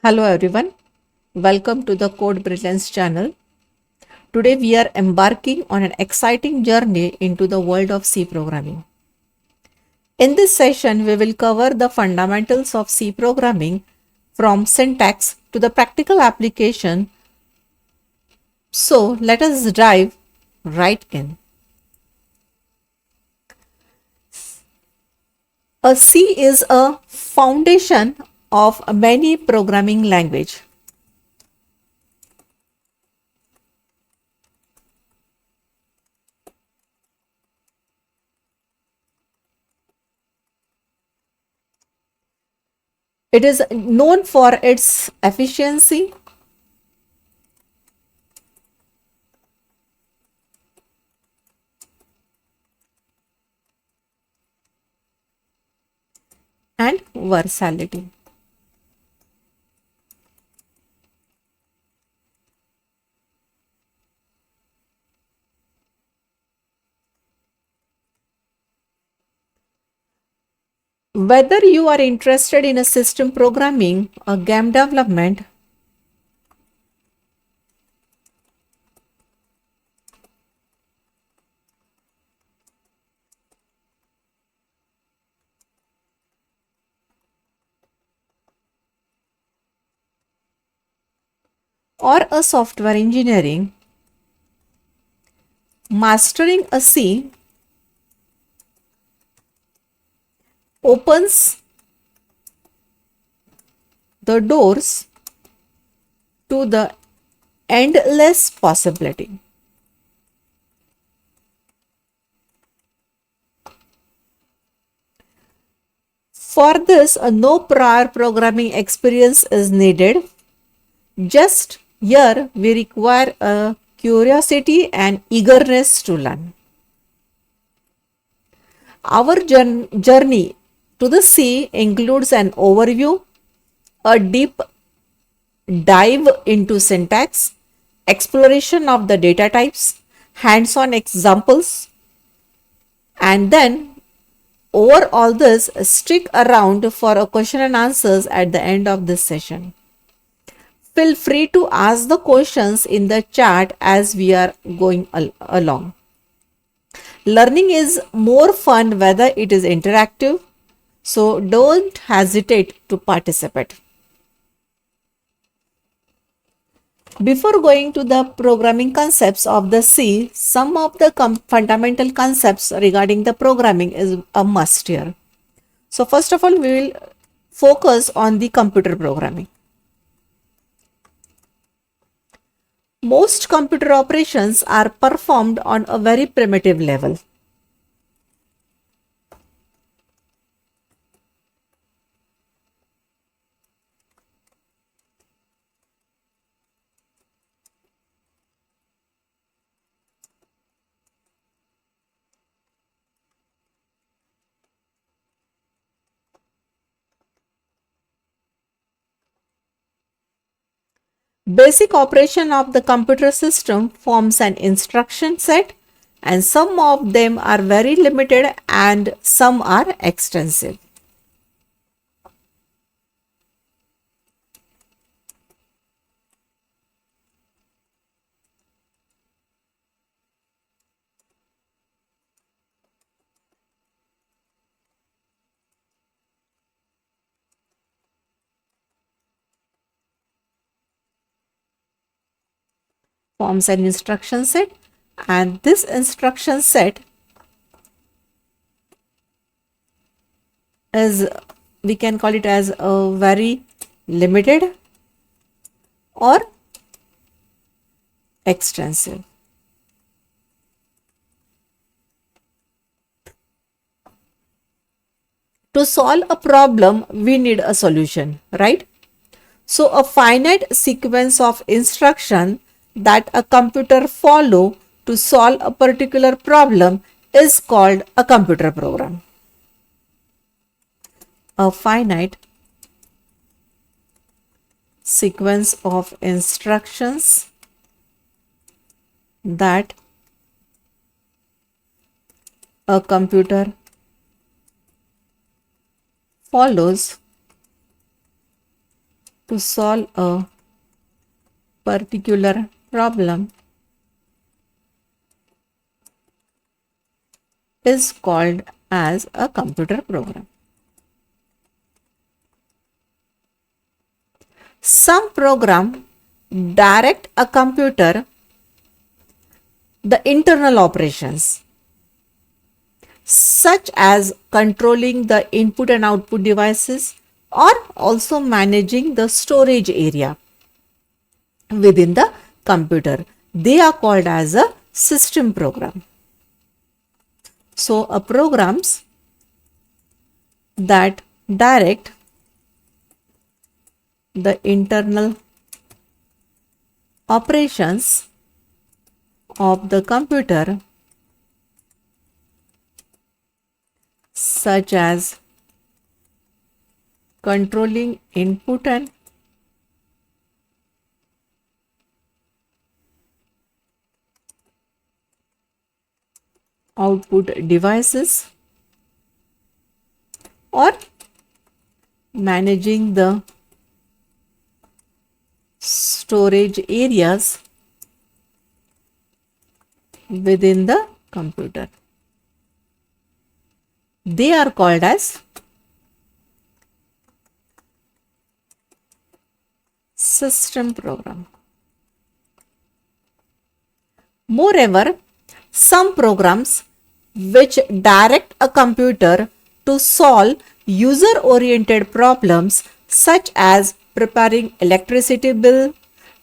Hello everyone, welcome to the Code Brilliance channel. Today we are embarking on an exciting journey into the world of C programming. In this session, we will cover the fundamentals of C programming from syntax to the practical application. So let us dive right in. A C is a foundation of many programming language. It is known for its efficiency, and versatility. Whether you are interested in a system programming, a game development, or a software engineering, mastering a C opens the doors to the endless possibility. For this, no prior programming experience is needed. Just here, we require a curiosity and eagerness to learn. Our journey to the C includes an overview, a deep dive into syntax, exploration of the data types, hands-on examples, and then over all this, stick around for a question and answers at the end of this session. Feel free to ask the questions in the chat as we are going along. Learning is more fun whether it is interactive, so don't hesitate to participate. Before going to the programming concepts of the C, some of the fundamental concepts regarding the programming is a must here. So first of all, we will focus on the computer programming. Most computer operations are performed on a very primitive level. Basic operation of the computer system forms an instruction set, and some of them are very limited and some are extensive. Forms an instruction set, and this instruction set is, we can call it as a very limited or extensive. To solve a problem, we need a solution, right? So a finite sequence of instruction that a computer follow to solve a particular problem is called a computer program. A finite sequence of instructions that a computer follows to solve a particular problem is called as a computer program. Some program direct a computer the internal operations, such as controlling the input and output devices or also managing the storage area within the computer. They are called as a system program. So, programs that direct the internal operations of the computer, such as controlling input and output devices or managing the storage areas within the computer. They are called as system program. Moreover, some programs which direct a computer to solve user-oriented problems, such as preparing electricity bill,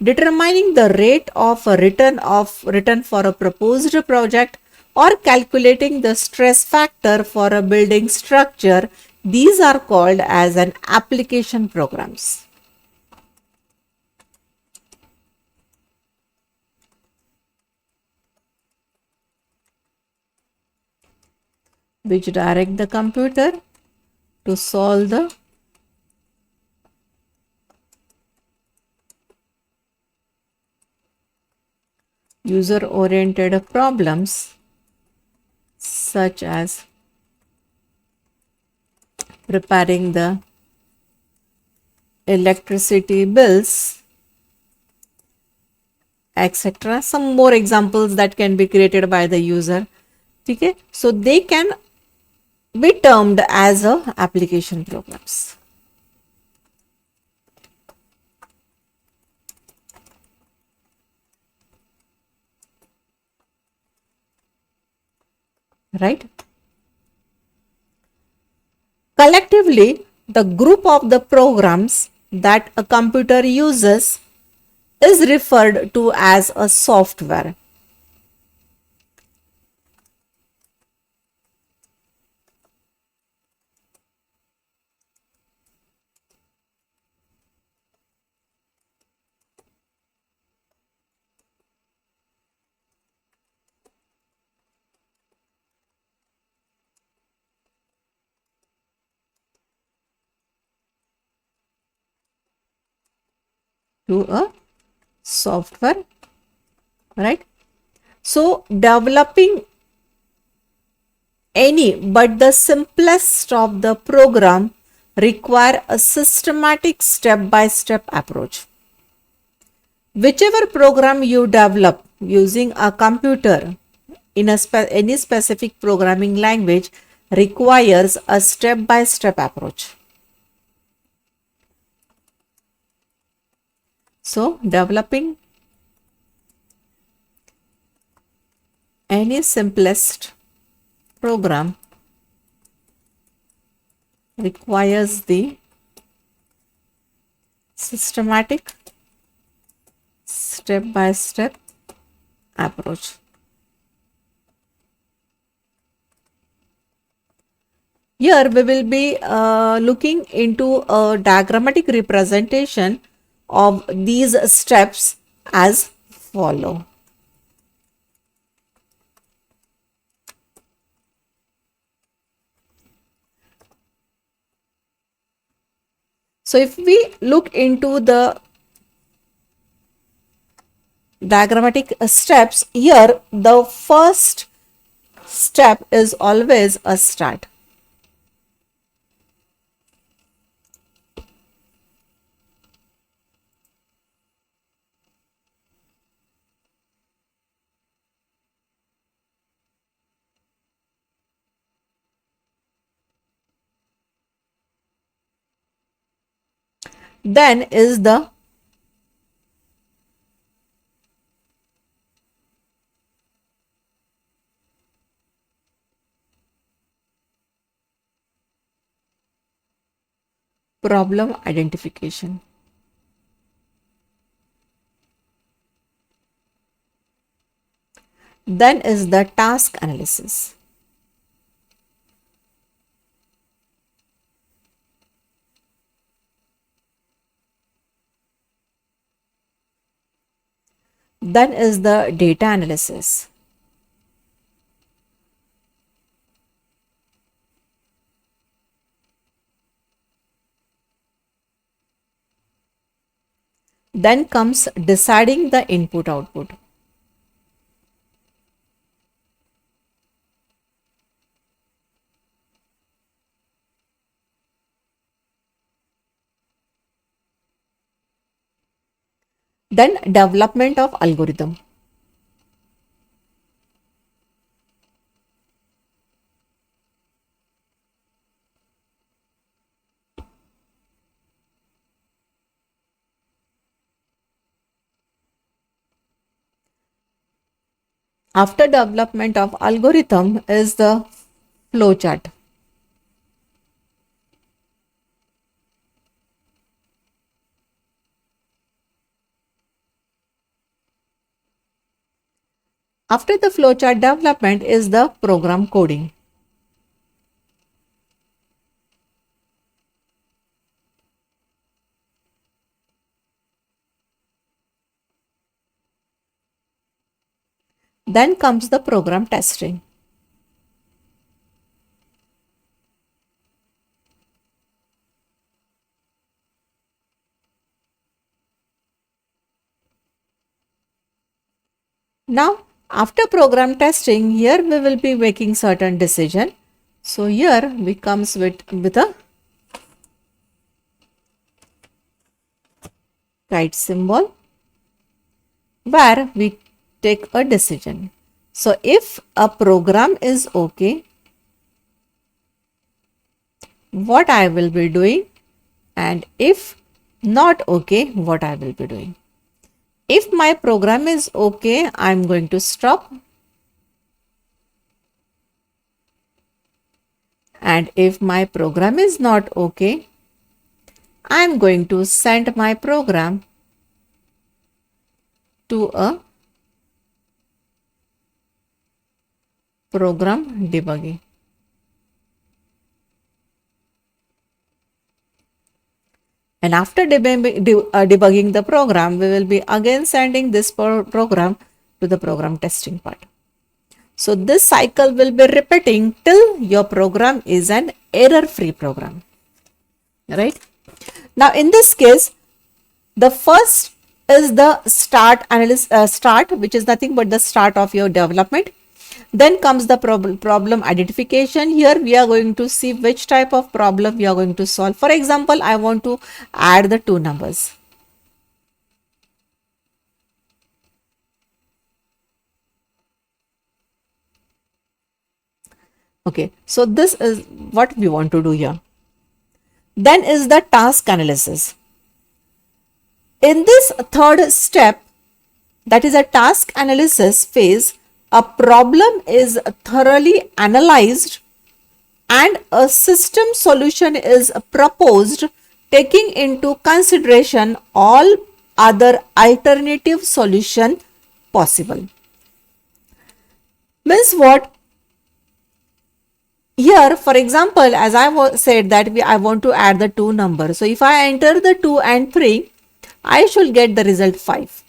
determining the rate of return for a proposed project, or calculating the stress factor for a building structure, these are called as an application programs. Which direct the computer to solve the user-oriented problems, such as preparing the electricity bills, etc. Some more examples that can be created by the user. Okay, so they can be termed as a application programs. Right? Collectively, the group of the programs that a computer uses is referred to as a software. To a software, right? So, developing any but the simplest of the program require a systematic step-by-step approach. Whichever program you develop using a computer in any specific programming language requires a step-by-step approach. So, developing any simplest program requires the systematic step-by-step approach. Here we will be looking into a diagrammatic representation of these steps as follow. So if we look into the diagrammatic steps, here the first step is always a start. Then is the problem identification. Then is the task analysis. Then is the data analysis. Then comes deciding the input output. Then development of algorithm. After development of algorithm is the flowchart. After the flowchart development is the program coding. Then comes the program testing. Now, after program testing, here we will be making certain decision. So here we comes with a kite symbol where we take a decision. So if a program is okay, what I will be doing, and if not okay, what I will be doing. If my program is okay, I'm going to stop. And if my program is not okay, I'm going to send my program to a program debugging. And after debugging the program, we will be again sending this program to the program testing part. So this cycle will be repeating till your program is an error-free program, right? Now in this case, the first is the start which is nothing but the start of your development. Then comes the problem identification. Here we are going to see which type of problem we are going to solve. For example, I want to add the two numbers. Okay, so this is what we want to do here. Then is the task analysis. In this third step, that is a task analysis phase, a problem is thoroughly analyzed and a system solution is proposed, taking into consideration all other alternative solution possible. Means what? Here, for example, as I said that I want to add the two numbers. So if I enter the 2 and 3, I should get the result 5.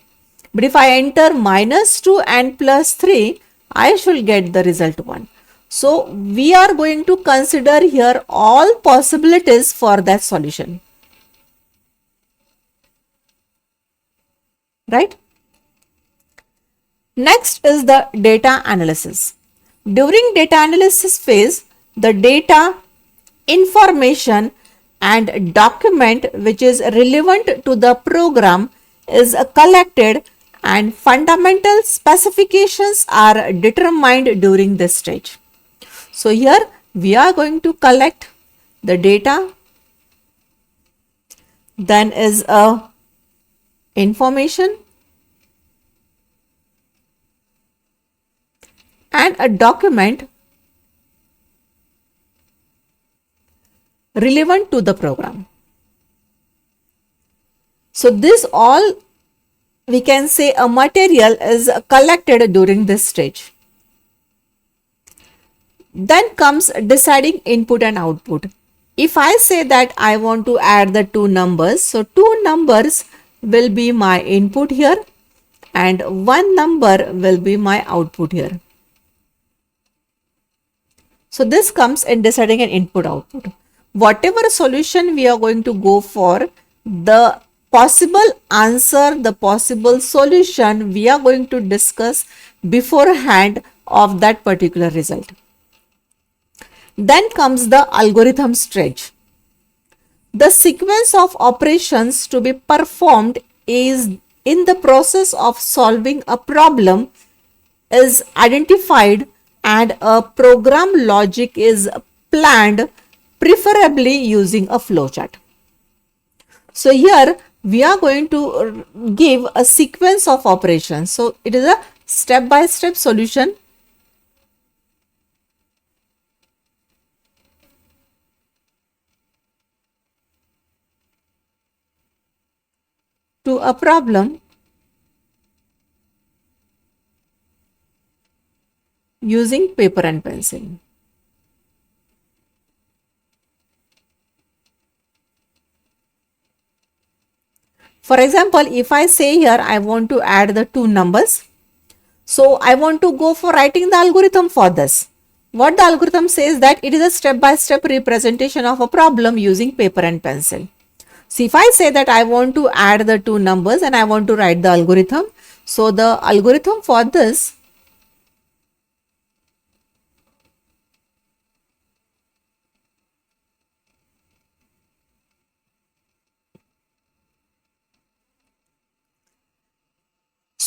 But if I enter -2 and +3, I should get the result 1. So we are going to consider here all possibilities for that solution. Right? Next is the data analysis. During data analysis phase, the data, information and document which is relevant to the program is collected and fundamental specifications are determined during this stage. So here we are going to collect the data, then is a information, and a document relevant to the program. So this all, we can say, a material is collected during this stage. Then comes deciding input and output. If I say that I want to add the two numbers, so two numbers will be my input here and one number will be my output here. So this comes in deciding an input output. Whatever solution we are going to go for, the possible answer, the possible solution we are going to discuss beforehand of that particular result. Then comes the algorithm stage. The sequence of operations to be performed is in the process of solving a problem is identified and a program logic is planned, preferably using a flowchart. So here we are going to give a sequence of operations. So it is a step-by-step solution. To a problem using paper and pencil. For example, if I say here I want to add the two numbers, so I want to go for writing the algorithm for this. What the algorithm says that it is a step-by-step representation of a problem using paper and pencil. So if I say that I want to add the two numbers and I want to write the algorithm, so the algorithm for this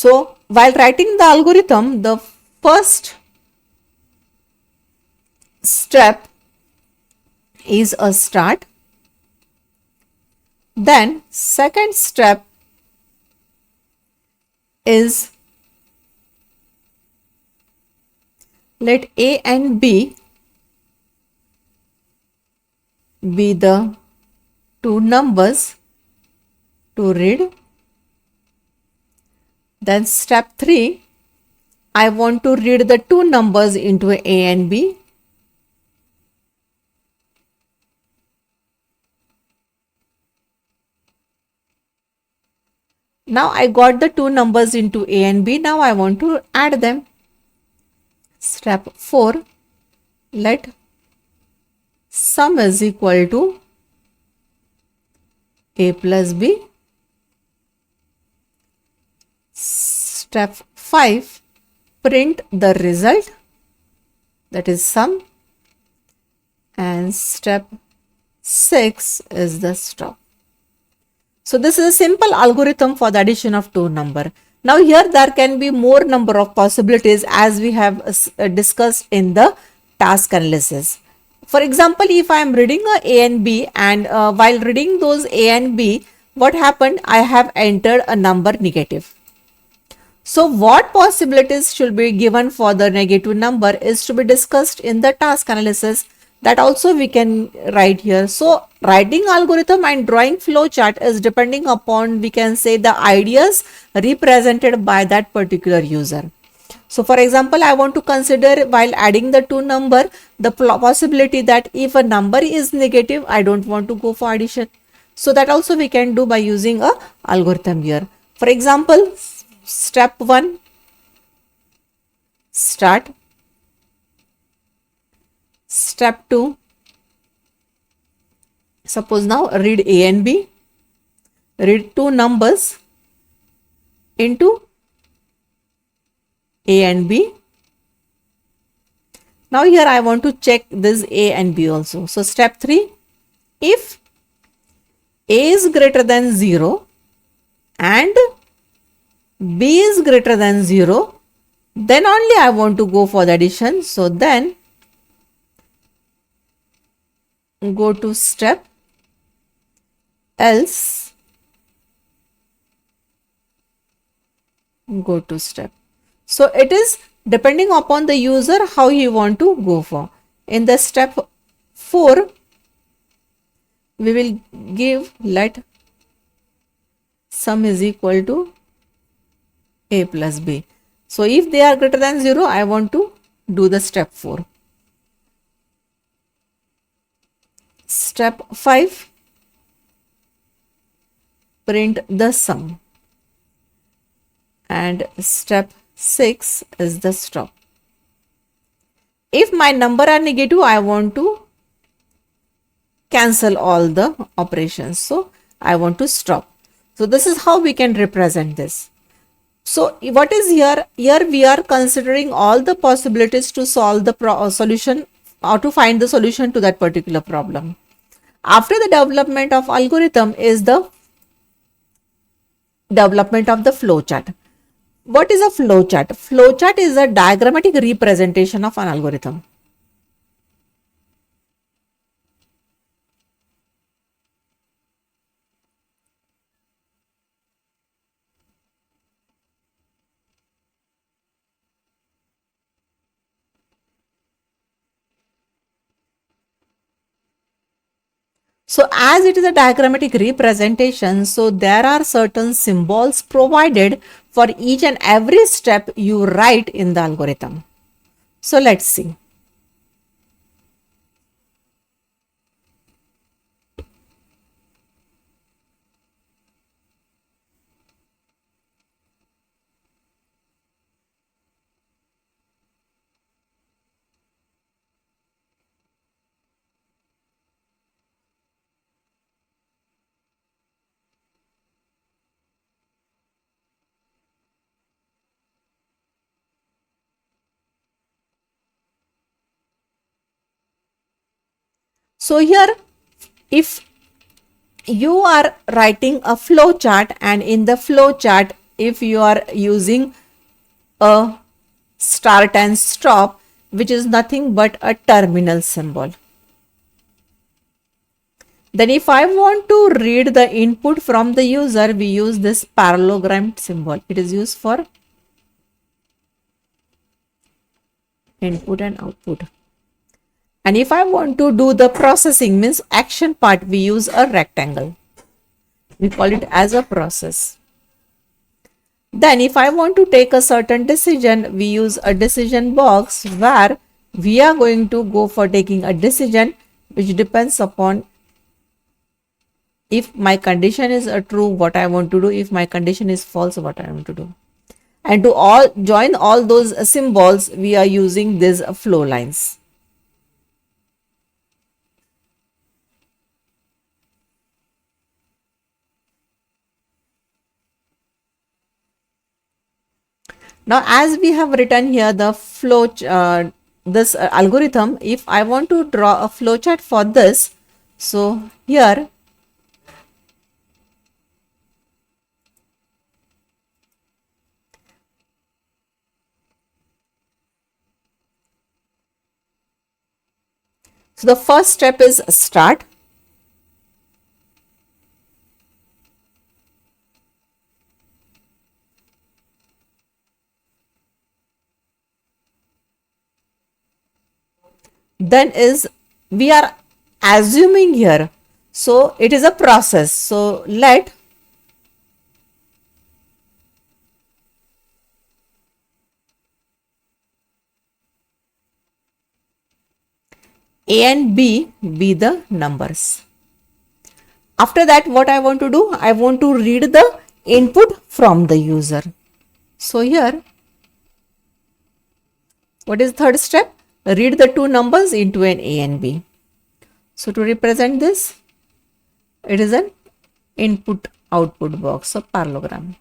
So while writing the algorithm, the first step is a start. Then second step is let A and B be the two numbers to read. Then step 3, I want to read the two numbers into A and B. Now I got the two numbers into A and B. Now I want to add them. Step 4, let sum is equal to A plus B. Step 5, print the result, that is sum, and step 6 is the stop. So this is a simple algorithm for the addition of two numbers. Now here there can be more number of possibilities as we have discussed in the task analysis. For example, if I am reading A and B and while reading those A and B, what happened? I have entered a number negative. So what possibilities should be given for the negative number is to be discussed in the task analysis. That also we can write here. So writing algorithm and drawing flow chart is depending upon, we can say, the ideas represented by that particular user. So for example, I want to consider while adding the two number, the possibility that if a number is negative, I don't want to go for addition. So that also we can do by using a algorithm here. For example, step 1, start. Step 2, suppose now read A and B, read two numbers into A and B. Now here I want to check this A and B also. So step 3, if A is greater than 0 and B is greater than 0, then only I want to go for the addition. So then go to step, else go to step. So it is depending upon the user how he want to go for. In the step 4, we will give let sum is equal to a plus b. So if they are greater than 0, I want to do the step 4. Step 5, print the sum. And step 6 is the stop. If my number are negative, I want to cancel all the operations. So I want to stop. So this is how we can represent this. So what is here? Here we are considering all the possibilities to solve the solution or to find the solution to that particular problem. After the development of algorithm is the development of the flowchart. What is a flowchart? Flowchart is a diagrammatic representation of an algorithm. So as it is a diagrammatic representation, so there are certain symbols provided for each and every step you write in the algorithm. So let's see. So here, if you are writing a flow chart, and in the flow chart, if you are using a start and stop, which is nothing but a terminal symbol. Then if I want to read the input from the user, we use this parallelogram symbol. It is used for input and output. And if I want to do the processing, means action part, we use a rectangle. We call it as a process. Then if I want to take a certain decision, we use a decision box where we are going to go for taking a decision which depends upon if my condition is a true, what I want to do, if my condition is false, what I want to do. And to all join all those symbols, we are using these flow lines. Now, as we have written here the flow, this algorithm, if I want to draw a flowchart for this, so here so the first step is start. Then is we are assuming here, so it is a process. So let A and B be the numbers. After that, what I want to do? I want to read the input from the user. So here, what is third step? Read the two numbers into an A and B. So to represent this, it is an input output box of parallelogram.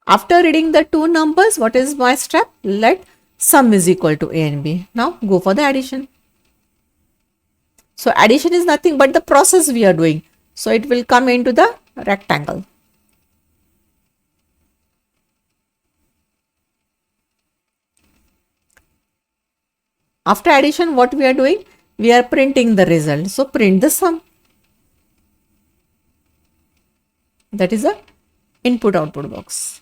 After reading the two numbers, what is my step? Let sum is equal to A and B. Now go for the addition. So addition is nothing but the process we are doing. So it will come into the rectangle. After addition, what we are doing? We are printing the result. So print the sum. That is a input output box.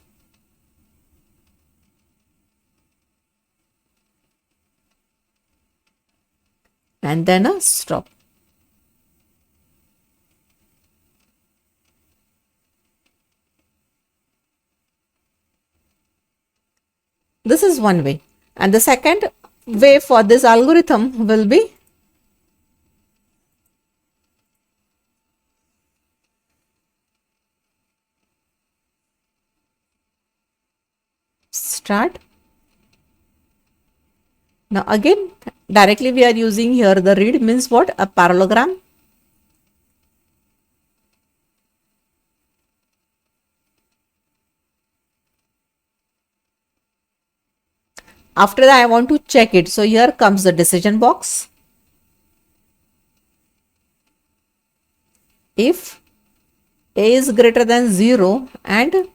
And then a stop. This is one way. And the second way for this algorithm will be start. Now again, directly we are using here the read means what? A parallelogram. After that, I want to check it. So here comes the decision box. If A is greater than 0 and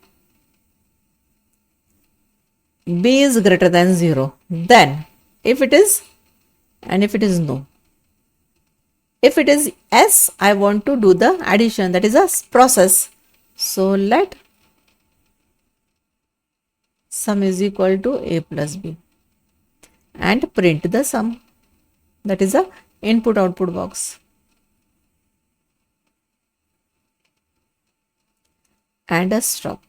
B is greater than 0, then if it is and if it is no. If it is yes, I want to do the addition, that is a process. So let sum is equal to A plus B and print the sum, that is a input output box. And a stop.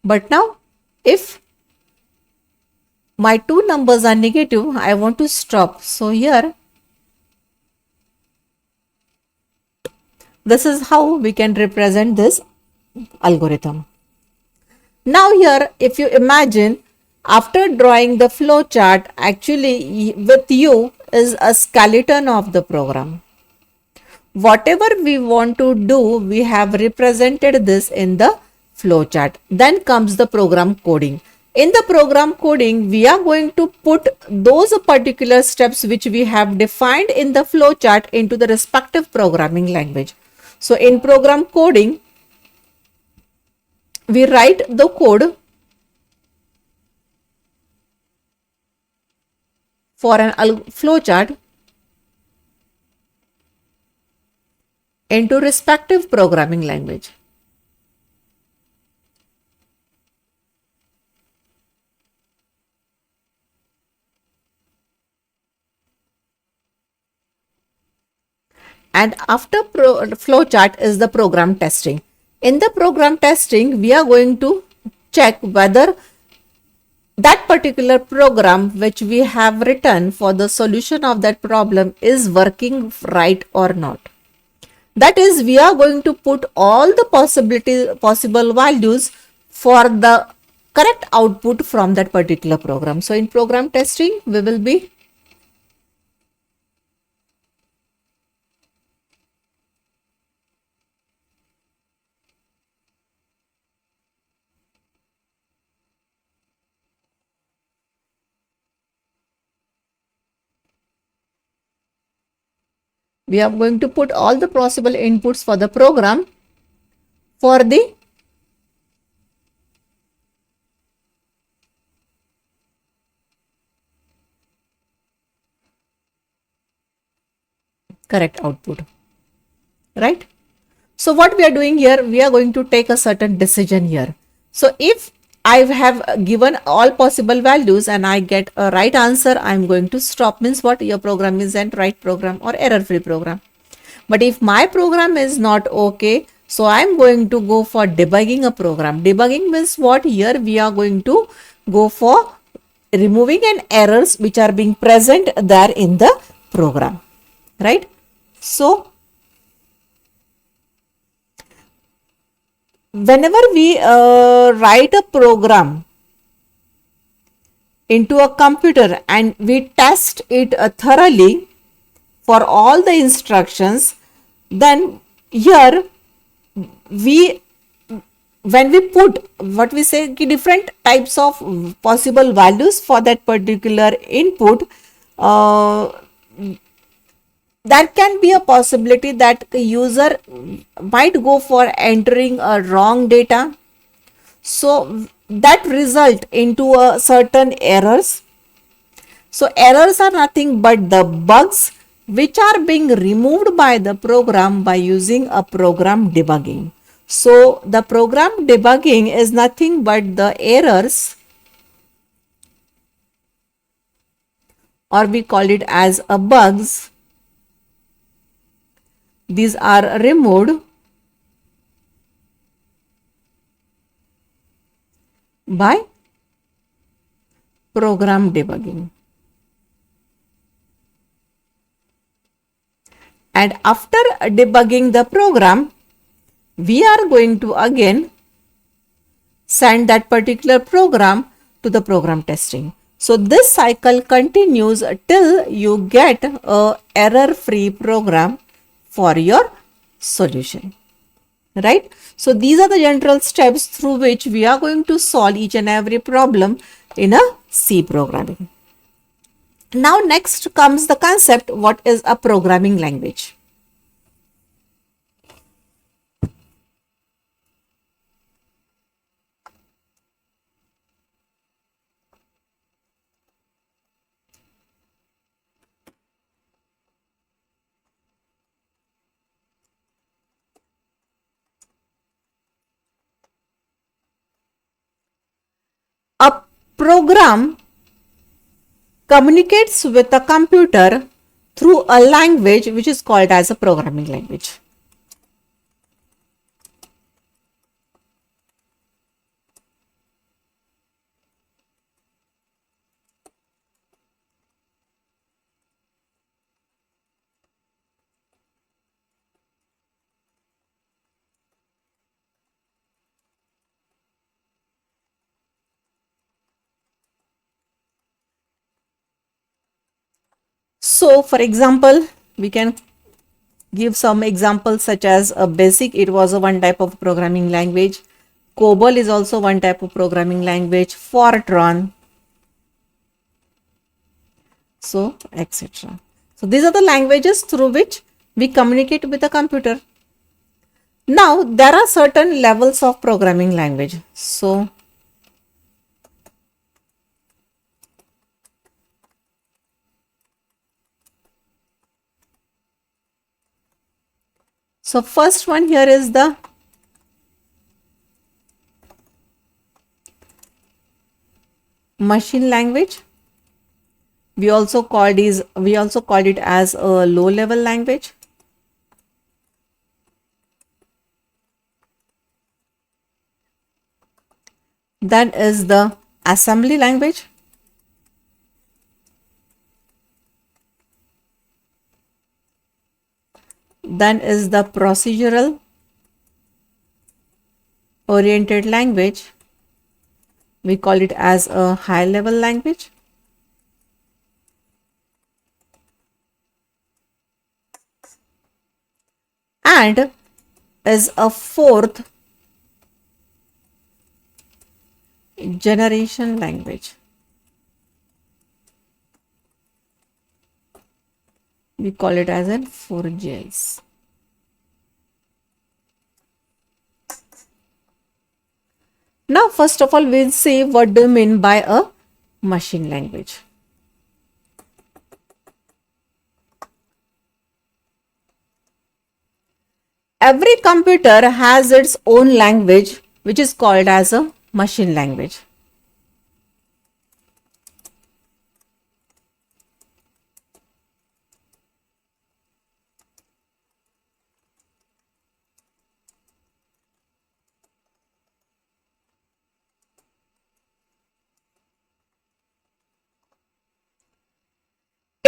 But now if my two numbers are negative, I want to stop. So here, this is how we can represent this algorithm. Now here, if you imagine, after drawing the flow chart, actually with you is a skeleton of the program. Whatever we want to do, we have represented this in the flow chart. Then comes the program coding. In the program coding, we are going to put those particular steps which we have defined in the flow chart into the respective programming language. So in program coding, we write the code for an flow chart into respective programming language. And after flow chart is the program testing. In the program testing, we are going to check whether that particular program which we have written for the solution of that problem is working right or not. That is, we are going to put all the possible values for the correct output from that particular program. So in program testing, we will be going to put all the possible inputs for the program for the correct output, right? So what we are doing here, we are going to take a certain decision here. So if I have given all possible values and I get a right answer, I'm going to stop. Means what? Your program is a right program or error-free program. But if my program is not okay, so I'm going to go for debugging a program. Debugging means what? Here we are going to go for removing an errors which are being present there in the program, right? So whenever we write a program into a computer and we test it thoroughly for all the instructions, then here when we put what we say different types of possible values for that particular input, there can be a possibility that the user might go for entering a wrong data. So that result into a certain errors. So errors are nothing but the bugs which are being removed by the program by using a program debugging. So the program debugging is nothing but the errors, or we call it as a bugs. These are removed by program debugging. And after debugging the program, we are going to again send that particular program to the program testing. So this cycle continues till you get a error-free program for your solution, right? So these are the general steps through which we are going to solve each and every problem in a C programming. Now next comes the concept, what is a programming language? A program communicates with a computer through a language which is called as a programming language. So for example, we can give some examples such as a BASIC, it was a one type of programming language. COBOL is also one type of programming language. Fortran, so etc. So these are the languages through which we communicate with the computer. Now there are certain levels of programming language. So first one here is the machine language. We also called it as a low level language. Then is the assembly language. Then is the procedural oriented language. We call it as a high level language. And is a fourth generation language. We call it as a 4GS. Now, first of all, we'll see what do you mean by a machine language. Every computer has its own language, which is called as a machine language.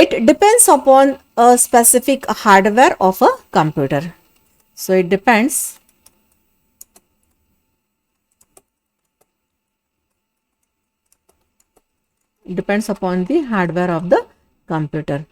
It depends upon a specific hardware of a computer. So it depends upon the hardware of the computer.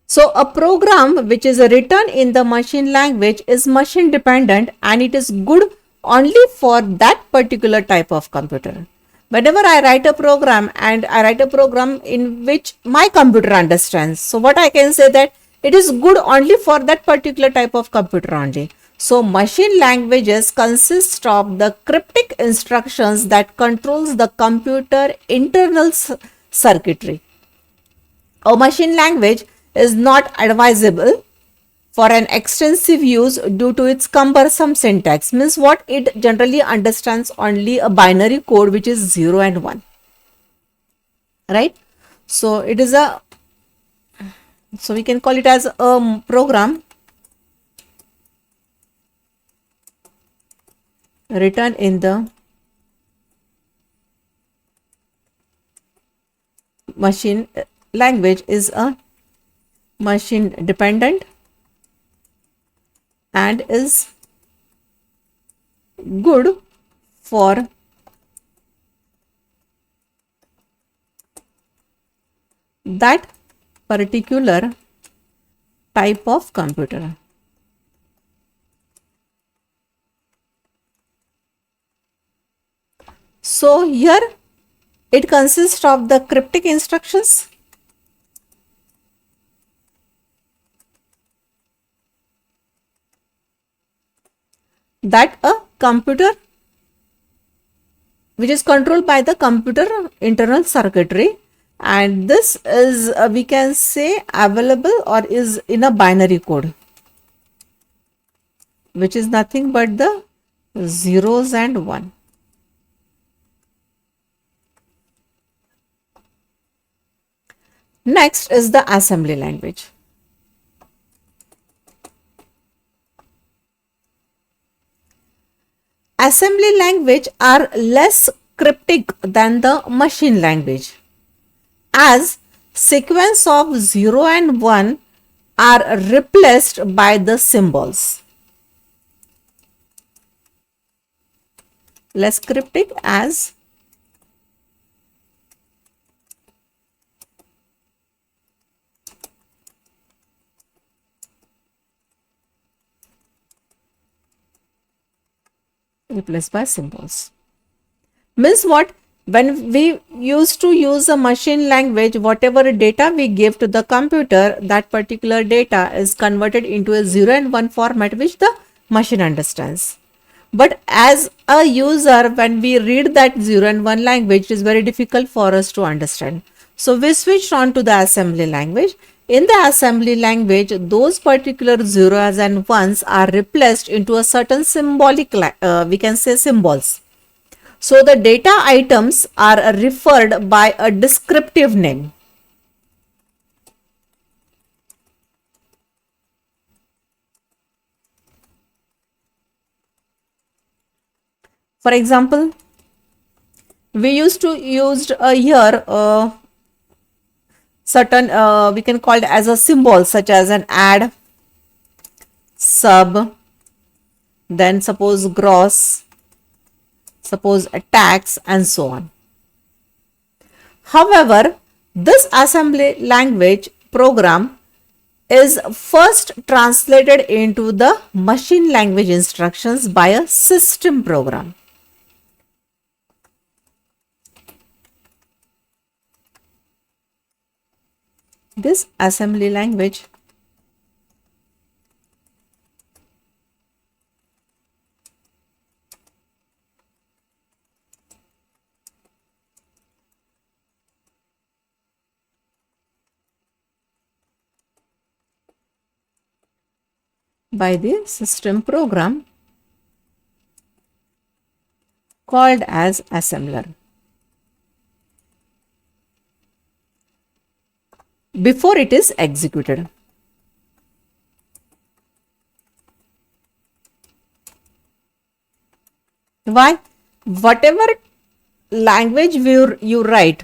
So a program which is written in the machine language is machine dependent, and it is good only for that particular type of computer. Whenever I write a program, and I write a program in which my computer understands, so what I can say that it is good only for that particular type of computer only. So machine languages consist of the cryptic instructions that controls the computer internal circuitry. A machine language is not advisable for an extensive use due to its cumbersome syntax. Means what? It generally understands only a binary code which is 0 and 1. Right? So it is a, so we can call it as a program written in the machine language is a machine dependent and is good for that particular type of computer. So here it consists of the cryptic instructions that a computer which is controlled by the computer internal circuitry, and this is we can say available or is in a binary code which is nothing but the zeros and 1. Next is the assembly language. Assembly language are less cryptic than the machine language, as sequence of 0 and 1 are replaced by the symbols. Less cryptic as replaced by symbols. Means what? When we used to use a machine language, whatever data we give to the computer, that particular data is converted into a 0 and 1 format which the machine understands. But as a user, when we read that 0 and 1 language, it is very difficult for us to understand. So we switched on to the assembly language. In the assembly language, those particular zeros and ones are replaced into a certain symbolic, we can say symbols. So the data items are referred by a descriptive name. For example, we used to use here certain we can call it as a symbol such as an add, sub, then suppose gross, suppose a tax, and so on. However, this assembly language program is first translated into the machine language instructions by a system program. This assembly language by the system program called as assembler. Before it is executed. Why? Whatever language you write,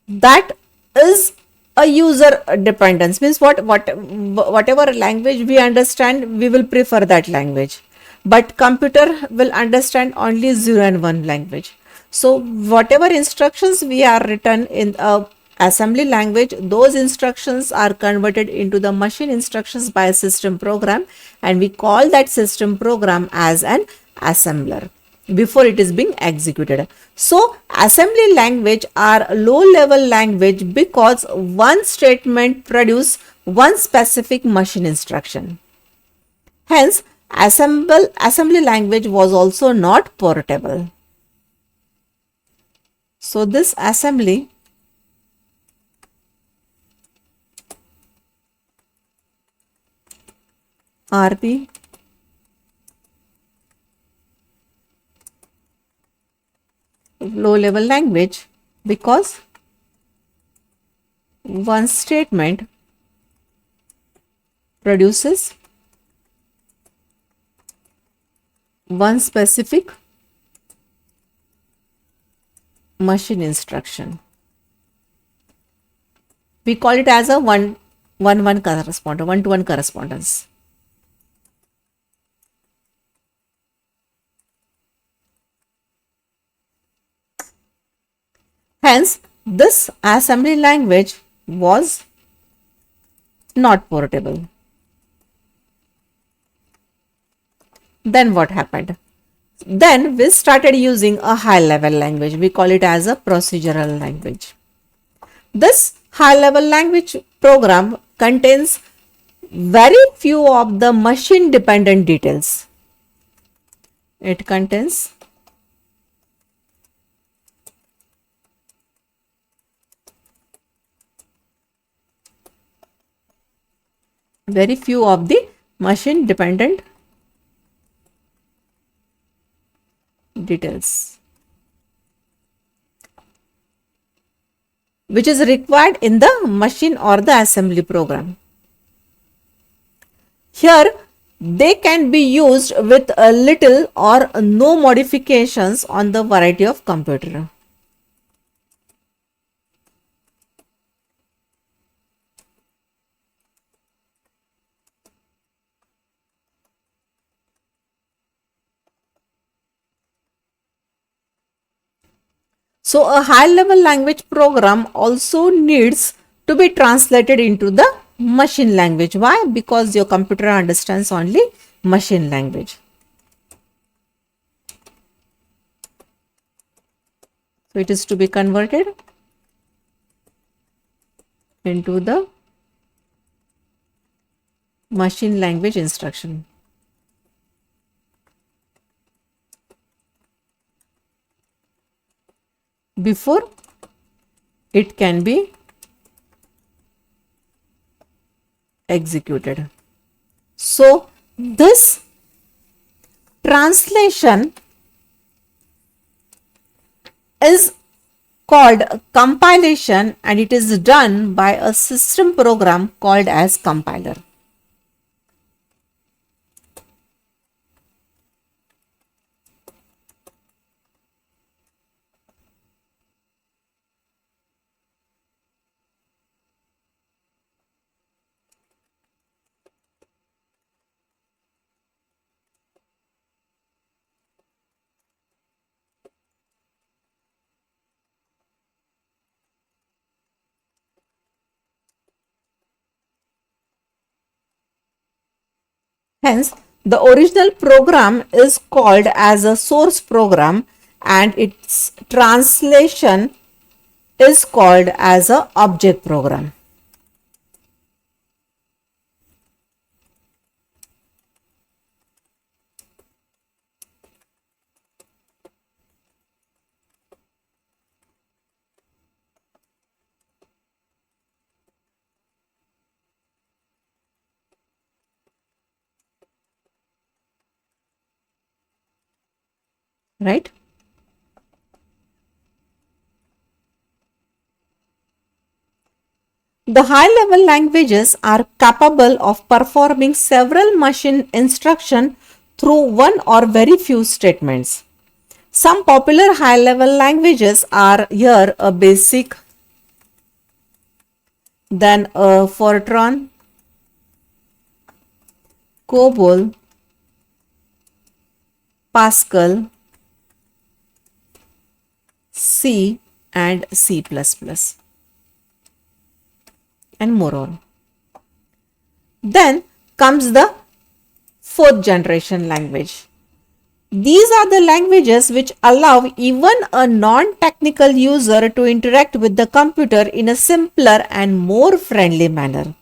that is a user dependence. Means whatever language we understand, we will prefer that language. But computer will understand only 0 and 1 language. So whatever instructions we are written in a assembly language, those instructions are converted into the machine instructions by a system program, and we call that system program as an assembler before it is being executed. So assembly language are low level language because one statement produce one specific machine instruction. Hence, assembly language was also not portable. So this assembly are the low level language because one statement produces one specific machine instruction. We call it as a one correspondence, one-to-one correspondence. Hence, this assembly language was not portable. Then what happened? Then we started using a high level language. We call it as a procedural language. This high level language program contains very few of the machine dependent details. It contains very few of the machine dependent details which is required in the machine or the assembly program. Here they can be used with a little or no modifications on the variety of computer. So a high level language program also needs to be translated into the machine language. Why? Because your computer understands only machine language. So it is to be converted into the machine language instruction. Before it can be executed. So this translation is called compilation and it is done by a system program called as compiler. Hence, the original program is called as a source program and its translation is called as a object program. Right? The high-level languages are capable of performing several machine instructions through one or very few statements. Some popular high-level languages are here a BASIC, then a Fortran, COBOL, Pascal, C and C++. And more on. Then comes the fourth generation language. These are the languages which allow even a non-technical user to interact with the computer in a simpler and more friendly manner.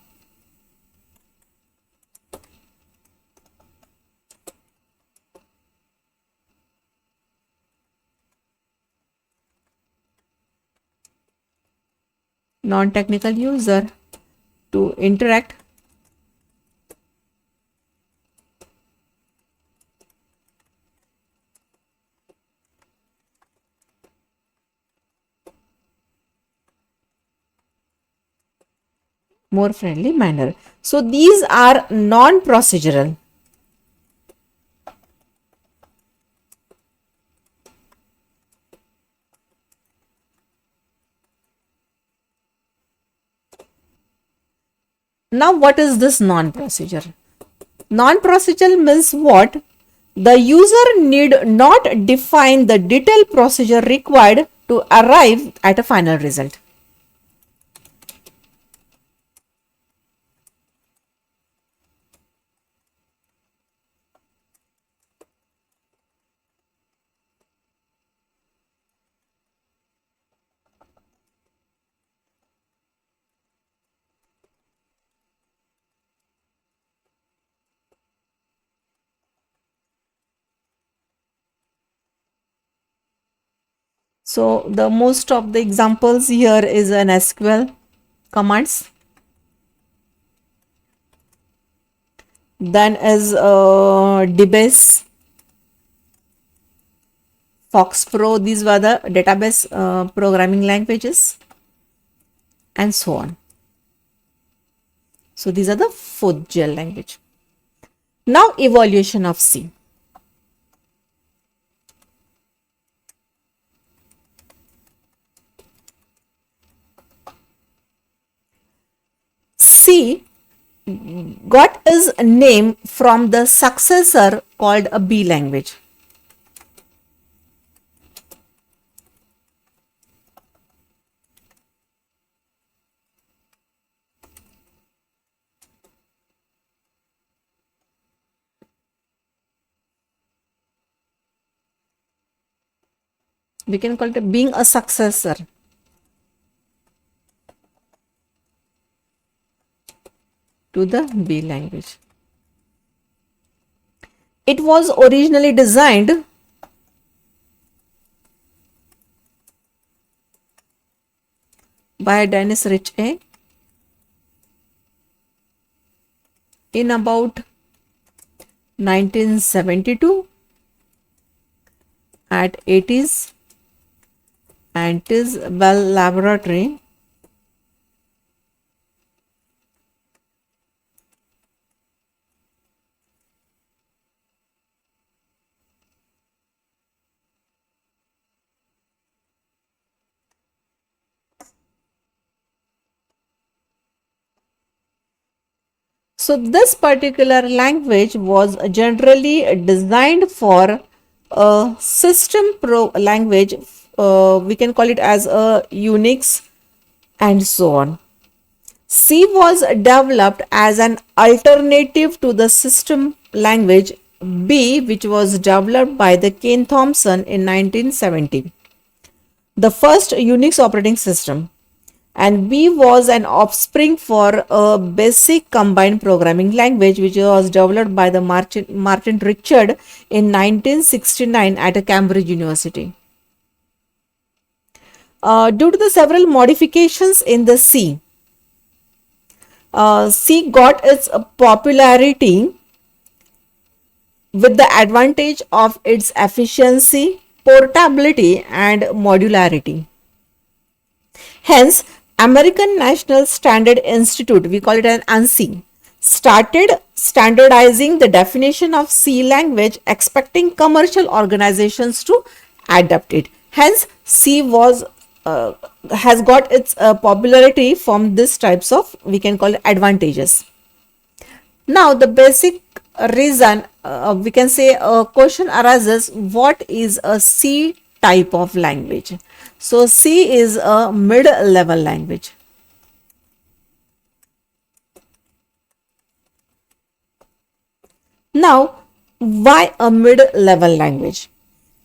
non-technical user to interact more friendly manner. So these are non-procedural. Now what is this non-procedural? Non-procedural means what? The user need not define the detailed procedure required to arrive at a final result. So the most of the examples here is an SQL commands. Then is DBase, Fox Pro. These were the database programming languages, and so on. So these are the fourth GL language. Now evaluation of C. C got its name from the successor called a B language. We can call it being a successor to the B language. It was originally designed by Dennis Ritchie in about 1972 at 80s and is Bell Laboratory. So this particular language was generally designed for a system language. We can call it as a Unix and so on. C was developed as an alternative to the system language B, which was developed by the Ken Thompson in 1970, the first Unix operating system, and B was an offspring for a basic combined programming language which was developed by the Martin Richard in 1969 at Cambridge University. Due to the several modifications in the C, C got its popularity with the advantage of its efficiency, portability, and modularity. Hence, American National Standard Institute, we call it an ANSI, started standardizing the definition of C language, expecting commercial organizations to adapt it. Hence, C has got its popularity from these types of, we can call it, advantages. Now, the basic reason, we can say a question arises, what is a C type of language? So C is a mid-level language. Now, why a mid-level language?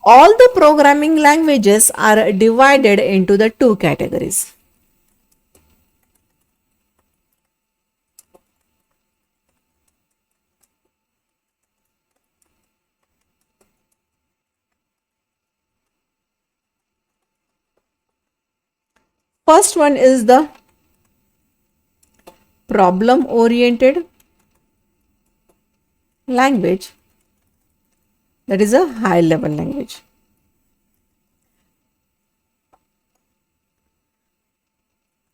All the programming languages are divided into the two categories. First one is the problem oriented language, that is a high level language.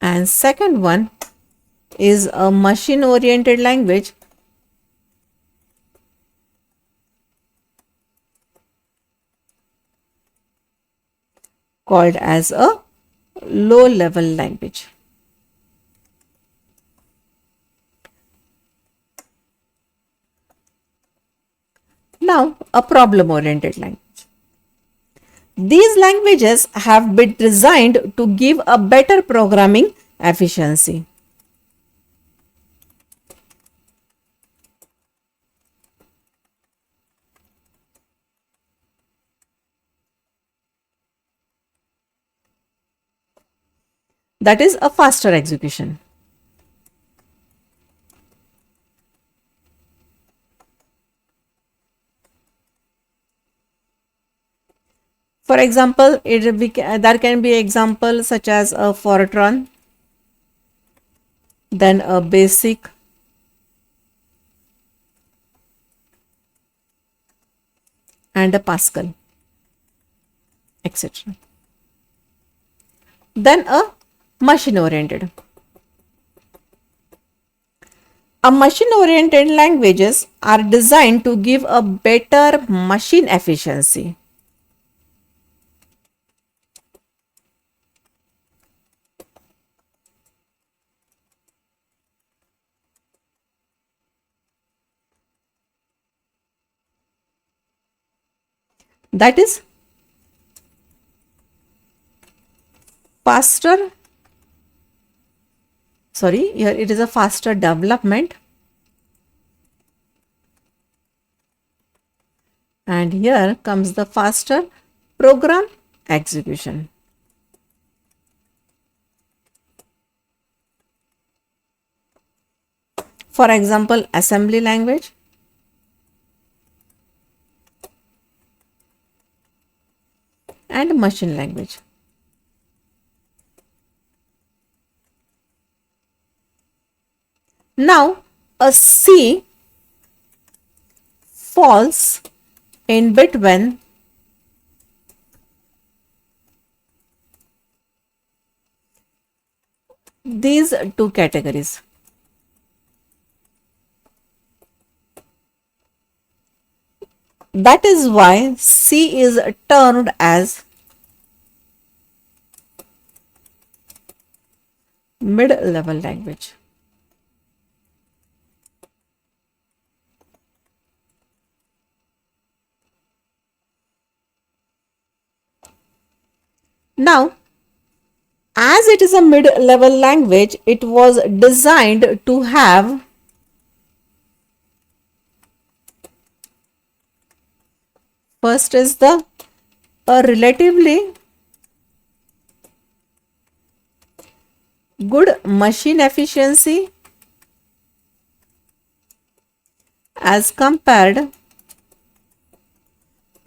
And second one is a machine oriented language, called as a low level language. Now, a problem oriented language. These languages have been designed to give a better programming efficiency. That is a faster execution. For example, there can be examples such as a Fortran, then a BASIC, and a Pascal, etc. Then a machine oriented. A machine oriented languages are designed to give a better machine efficiency. That is faster, here it is a faster development, and here comes the faster program execution. For example, assembly language, and machine language. Now, a C falls in between these two categories. That is why C is termed as mid-level language. Now, as it is a mid-level language, it was designed to have first is a relatively good machine efficiency as compared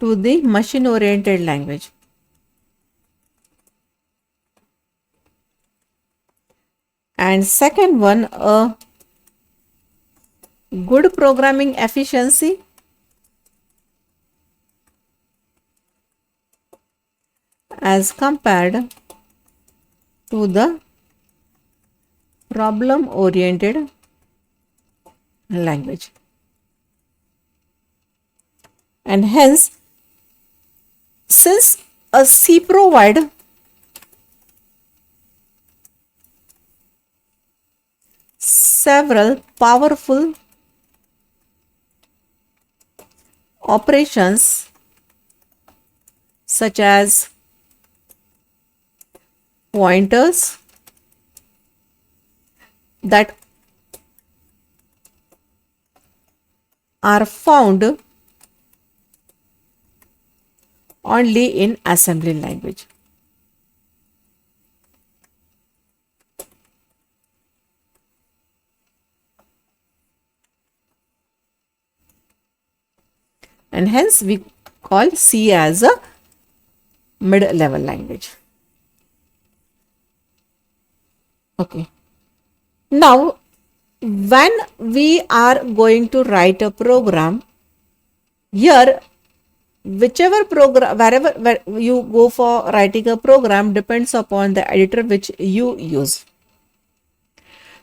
to the machine oriented language. And second one, a good programming efficiency as compared to the problem oriented language. And hence, since a C provide several powerful operations such as pointers that are found only in assembly language. And hence we call C as a mid-level language. Okay. Now when we are going to write a program, here whichever program, where you go for writing a program depends upon the editor which you use.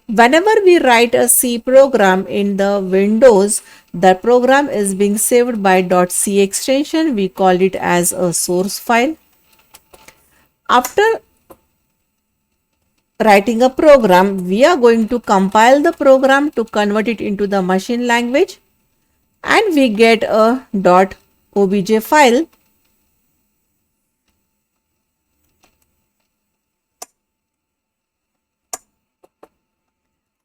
Whenever we write a C program in the Windows, the program is being saved by .c extension. We call it as a source file. After writing a program, we are going to compile the program to convert it into the machine language, and we get a .obj file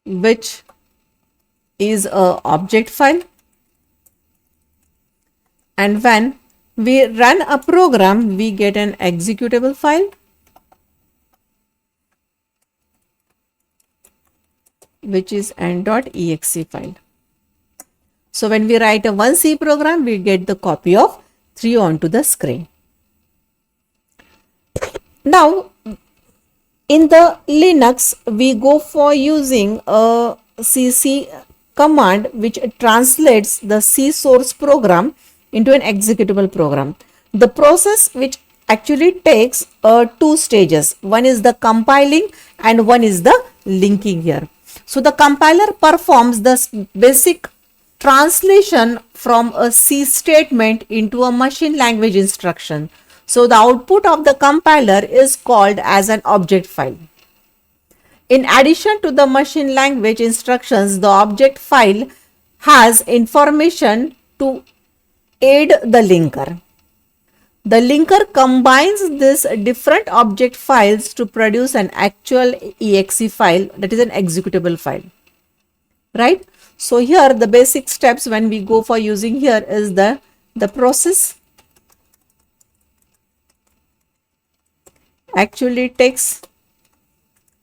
which is a object file. And when we run a program, we get an executable file which is n.exe file. So when we write a 1C program, we get the copy of 3 onto the screen. Now, in the Linux, we go for using a cc command which translates the C source program into an executable program. The process which actually takes 2 stages. One is the compiling and one is the linking here. So the compiler performs the basic translation from a C statement into a machine language instruction. So the output of the compiler is called as an object file. In addition to the machine language instructions, the object file has information to aid the linker. The linker combines these different object files to produce an actual exe file, that is an executable file, right? So here the basic steps when we go for using here is the process actually takes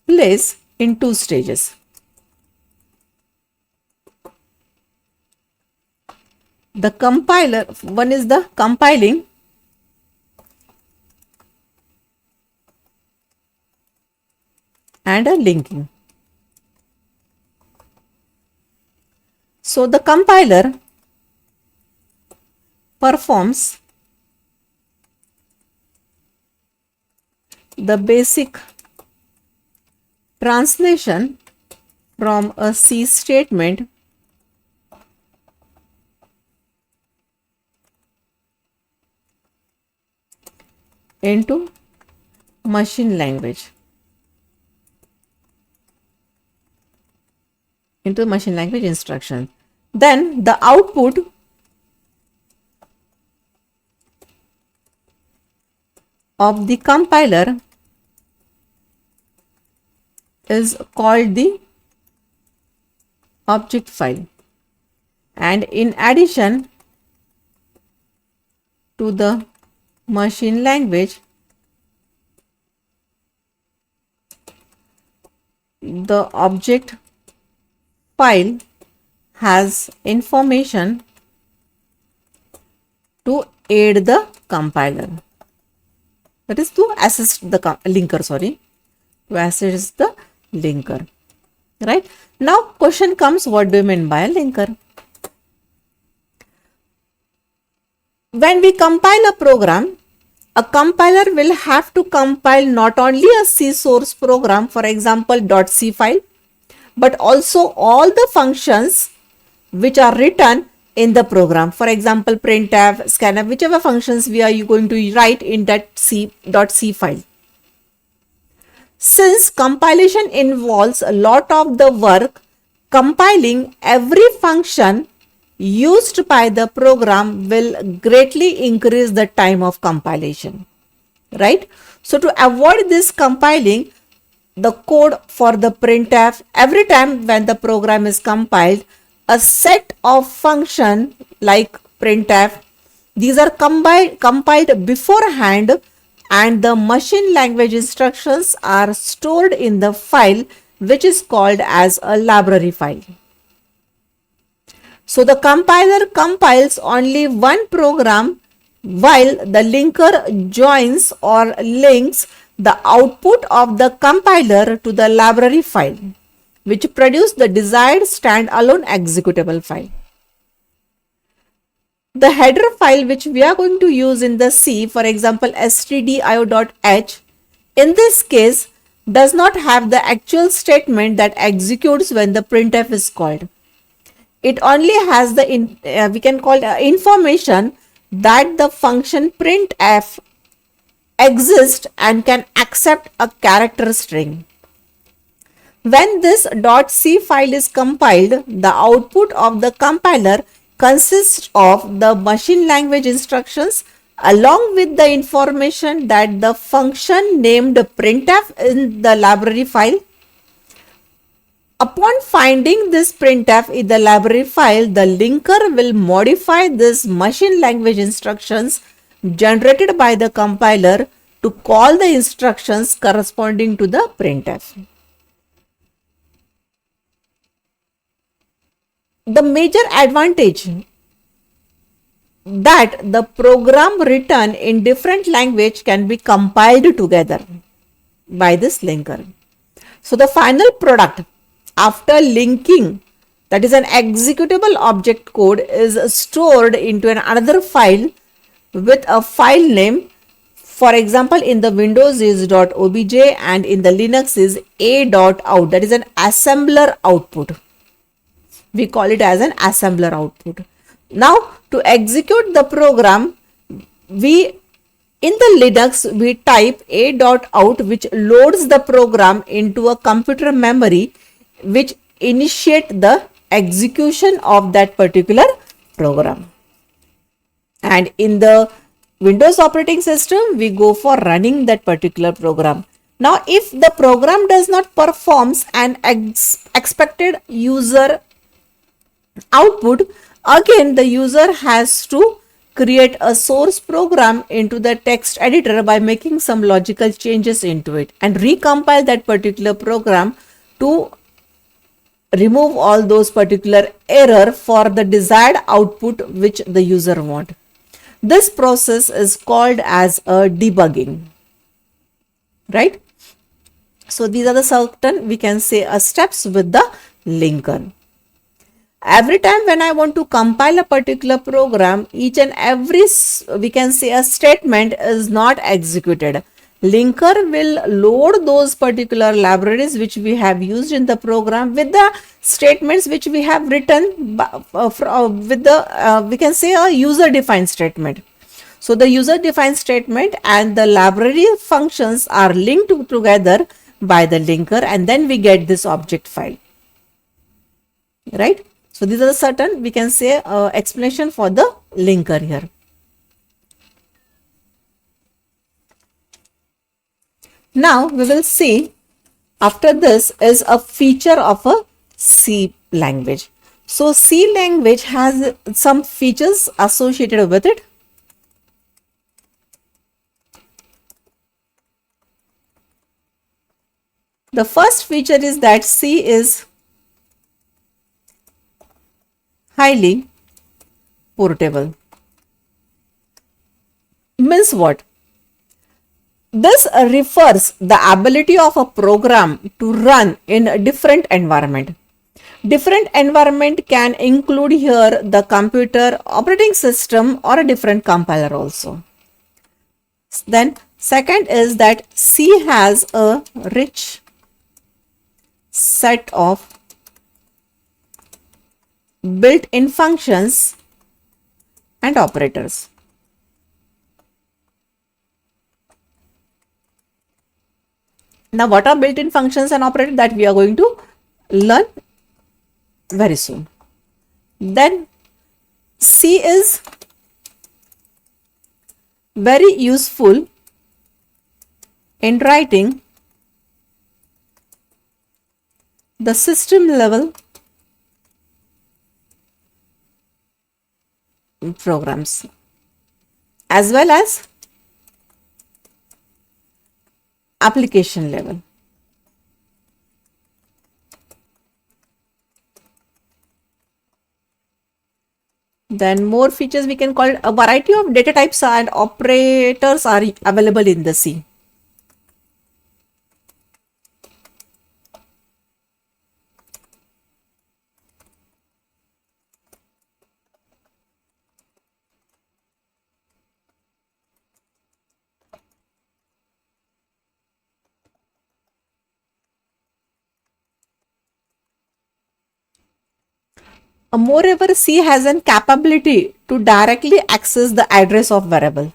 place in 2 stages. The compiler, one is the compiling and a linking. So the compiler performs the basic translation from a C statement into machine language, instruction. Then the output of the compiler is called the object file, and in addition to the machine language, the object file has information to aid the compiler, that is to assist the linker, to assist the linker, right? Now question comes, what do you mean by a linker? When we compile a program, a compiler will have to compile not only a C source program, for example .c file, but also all the functions which are written in the program, for example printf, scanf, whichever functions we are going to write in that .c file. Since compilation involves a lot of the work, compiling every function used by the program will greatly increase the time of compilation, right? So to avoid this compiling, the code for the printf, every time when the program is compiled, a set of function like printf, these are compiled beforehand, and the machine language instructions are stored in the file which is called as a library file. So the compiler compiles only one program while the linker joins or links the output of the compiler to the library file. which produce the desired standalone executable file. The header file which we are going to use in the C, for example, stdio.h, in this case does not have the actual statement that executes when the printf is called. It only has the we can call information that the function printf exists and can accept a character string. When this .c file is compiled, the output of the compiler consists of the machine language instructions along with the information that the function named printf in the library file. Upon finding this printf in the library file, the linker will modify this machine language instructions generated by the compiler to call the instructions corresponding to the printf. The major advantage that the program written in different language can be compiled together by this linker. So the final product after linking, that is an executable object code, is stored into another file with a file name. For example, in the Windows is .obj and in the Linux is a.out, that is an assembler output. We call it as an assembler output. Now to execute the program, in the Linux we type a.out, which loads the program into a computer memory, which initiate the execution of that particular program. And in the Windows operating system, we go for running that particular program. Now if the program does not performs an expected user output, again the user has to create a source program into the text editor by making some logical changes into it and recompile that particular program to remove all those particular error for the desired output which the user want. This process is called as a debugging, right? So these are the certain, we can say, steps with the linker. Every time when I want to compile a particular program, each and every, we can say, a statement is not executed. Linker will load those particular libraries which we have used in the program with the statements which we have written with the, we can say, a user defined statement. So the user defined statement and the library functions are linked together by the linker, and then we get this object file, right? So these are the certain, we can say, explanation for the linker here. Now we will see after this is a feature of a C language. So C language has some features associated with it. The first feature is that C is highly portable. Means what? This refers the ability of a program to run in a different environment. Different environment can include here the computer, operating system, or a different compiler also. Then second is that C has a rich set of built-in functions and operators. Now what are built-in functions and operators, that we are going to learn very soon. Then C is very useful in writing the system level programs as well as application level. Then more features we can call it, a variety of data types and operators are available in the C. Moreover, C has an capability to directly access the address of variable.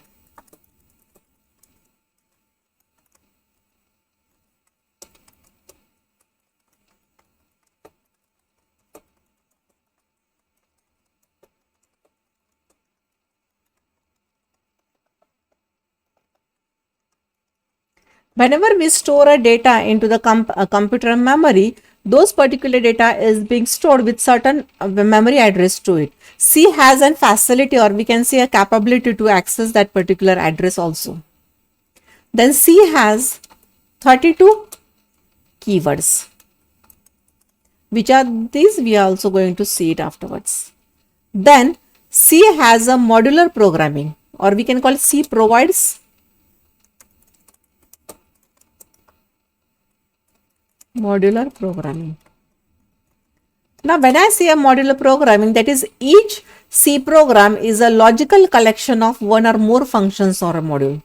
Whenever we store a data into the computer memory, those particular data is being stored with certain memory address to it. C has a facility, or we can say a capability, to access that particular address also. Then C has 32 keywords. Which are these? We are also going to see it afterwards. Then C has a modular programming, or we can call it C provides modular programming. Now, when I say a modular programming, that is, each C program is a logical collection of one or more functions or a module.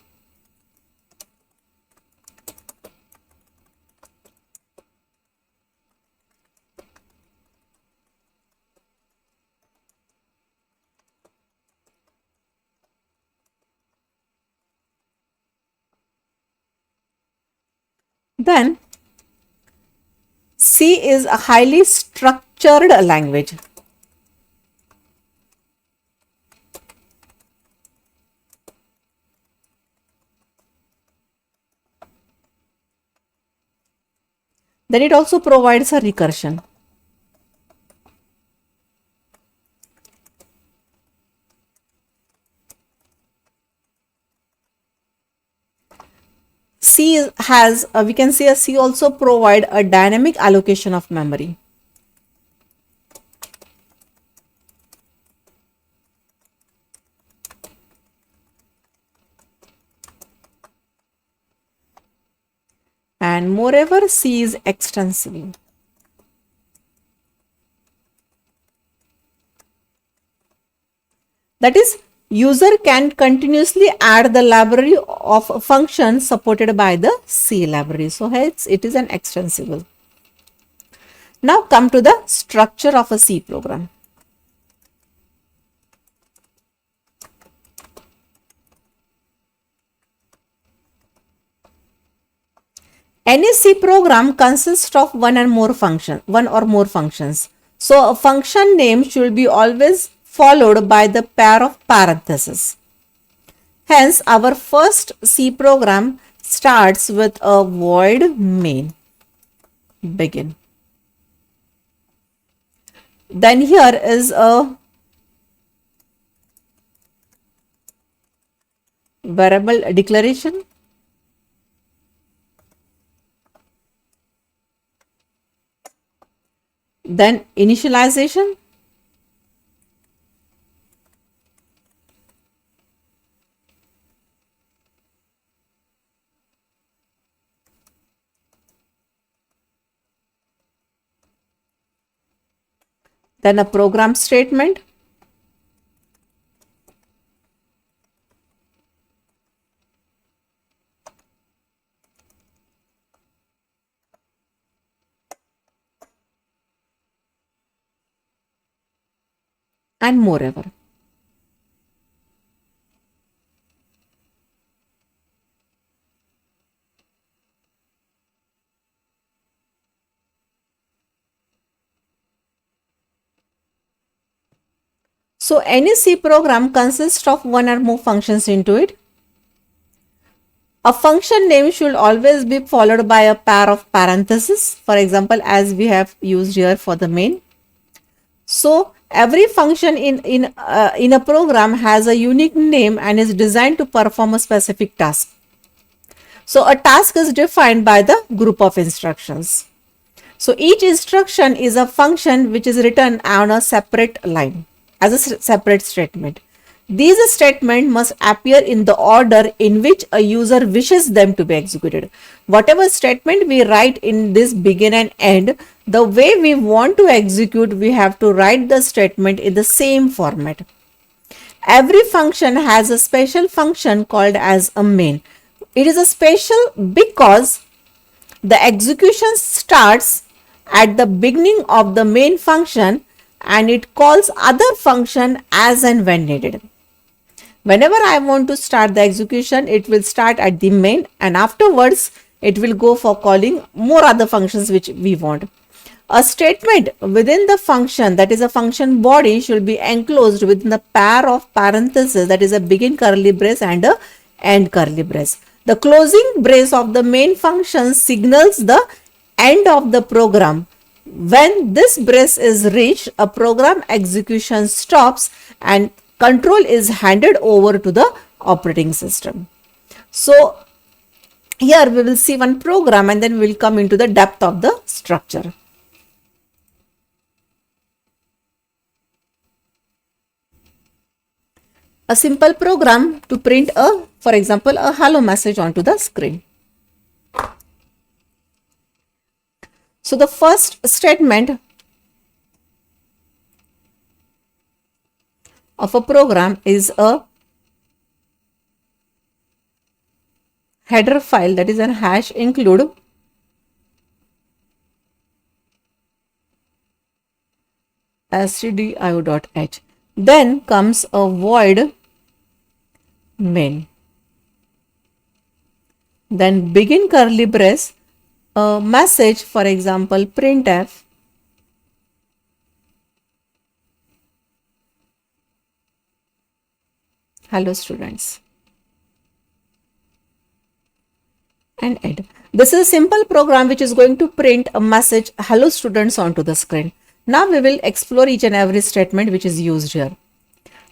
Then C is a highly structured language. Then it also provides a recursion. C has, we can say, C also provide a dynamic allocation of memory. And moreover, C is extensible. That is, user can continuously add the library of functions supported by the C library. So hence it is an extensible. Now come to the structure of a C program. Any C program consists of one or more functions. So a function name should be always followed by the pair of parentheses. Hence, our first C program starts with a void main. Begin. Then here is a variable declaration. Then initialization. Then a program statement. And moreover. So any C program consists of one or more functions into it. A function name should always be followed by a pair of parentheses. For example, as we have used here for the main. So every function in a program has a unique name and is designed to perform a specific task. So a task is defined by the group of instructions. So each instruction is a function which is written on a separate line as a separate statement. These statements must appear in the order in which a user wishes them to be executed. Whatever statement we write in this begin and end, the way we want to execute, we have to write the statement in the same format. Every function has a special function called as a main. It is a special because the execution starts at the beginning of the main function and it calls other function as and when needed. Whenever I want to start the execution, it will start at the main, and afterwards it will go for calling more other functions which we want. A statement within the function, that is a function body, should be enclosed within the pair of parentheses, that is a begin curly brace and a end curly brace. The closing brace of the main function signals the end of the program. When this brace is reached, a program execution stops and control is handed over to the operating system. So here we will see one program and then we will come into the depth of the structure. A simple program to print for example, a hello message onto the screen. So the first statement of a program is a header file, that is an hash include stdio.h. Then comes a void main. Then begin curly brace, a message, for example, printf, hello students, and end. This is a simple program which is going to print a message hello students onto the screen. Now we will explore each and every statement which is used here.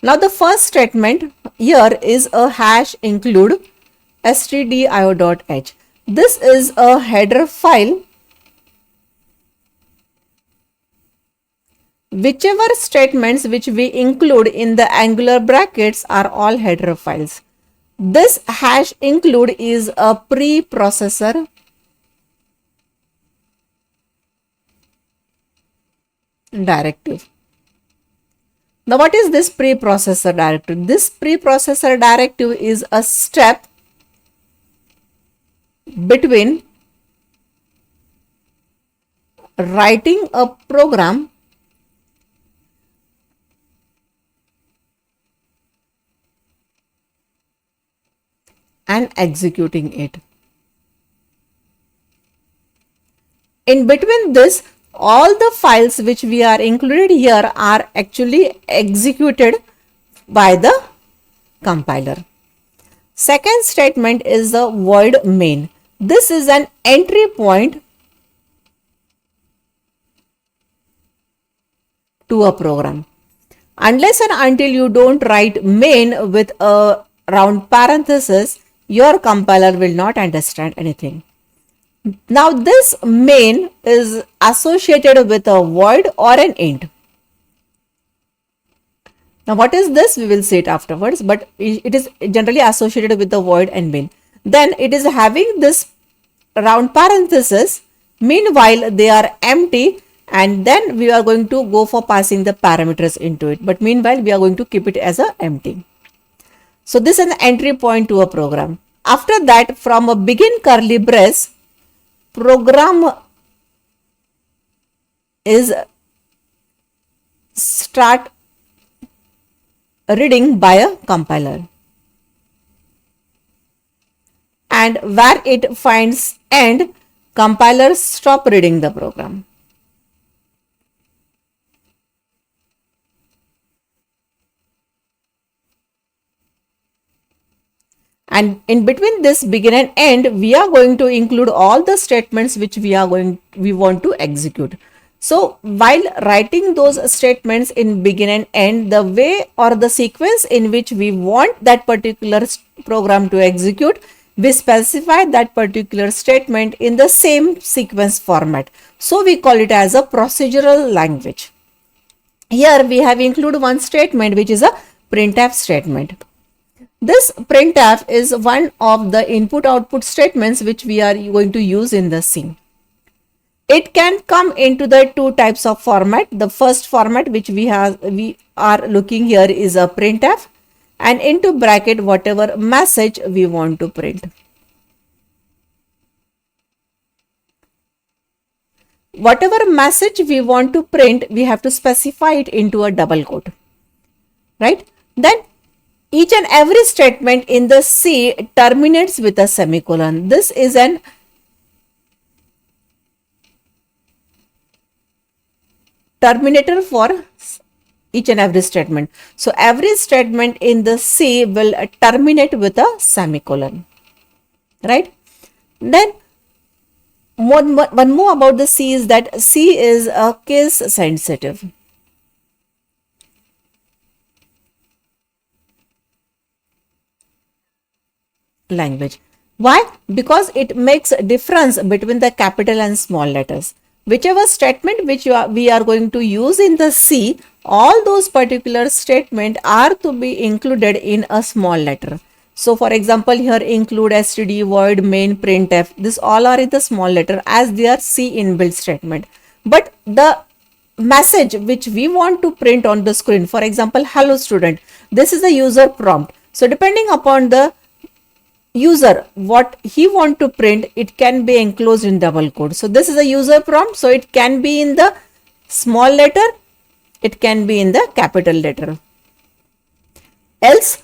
Now the first statement here is a hash include stdio.h. This is a header file. Whichever statements which we include in the angular brackets are all header files. This hash include is a preprocessor directive. Now what is this preprocessor directive? This preprocessor directive is a step between writing a program and executing it. In between this, all the files which we are included here are actually executed by the compiler. Second statement is the void main. This is an entry point to a program. Unless and until you don't write main with a round parenthesis, your compiler will not understand anything. Now this main is associated with a void or an int. Now what is this? We will see it afterwards, but it is generally associated with the void and main. Then it is having this round parenthesis. Meanwhile, they are empty, and then we are going to go for passing the parameters into it. But meanwhile, we are going to keep it as a empty. So this is an entry point to a program. After that, from a begin curly brace, program is start reading by a compiler, and where it finds end, compiler stop reading the program. And in between this begin and end, we are going to include all the statements which we want to execute. So while writing those statements in begin and end, the way or the sequence in which we want that particular program to execute, we specify that particular statement in the same sequence format. So we call it as a procedural language. Here we have included one statement which is a printf statement. This printf is one of the input-output statements which we are going to use in the C. It can come into the two types of format. The first format which we are looking here is a printf, and into bracket whatever message we want to print. whatever message we want to print, we have to specify it into a double quote, right? Then each and every statement in the C terminates with a semicolon. This is an terminator for each and every statement. So every statement in the C will terminate with a semicolon, right? Then one more about the C is that C is a case sensitive. Language. Why? Because it makes a difference between the capital and small letters. Whichever statement which we are going to use in the C, all those particular statements are to be included in a small letter. So for example, here include std, void, main, printf. This all are in the small letter as they are C inbuilt statement. But the message which we want to print on the screen, for example, hello student, this is the user prompt. So depending upon the user what he want to print, it can be enclosed in double quote. So this is a user prompt, so it can be in the small letter, it can be in the capital letter. Else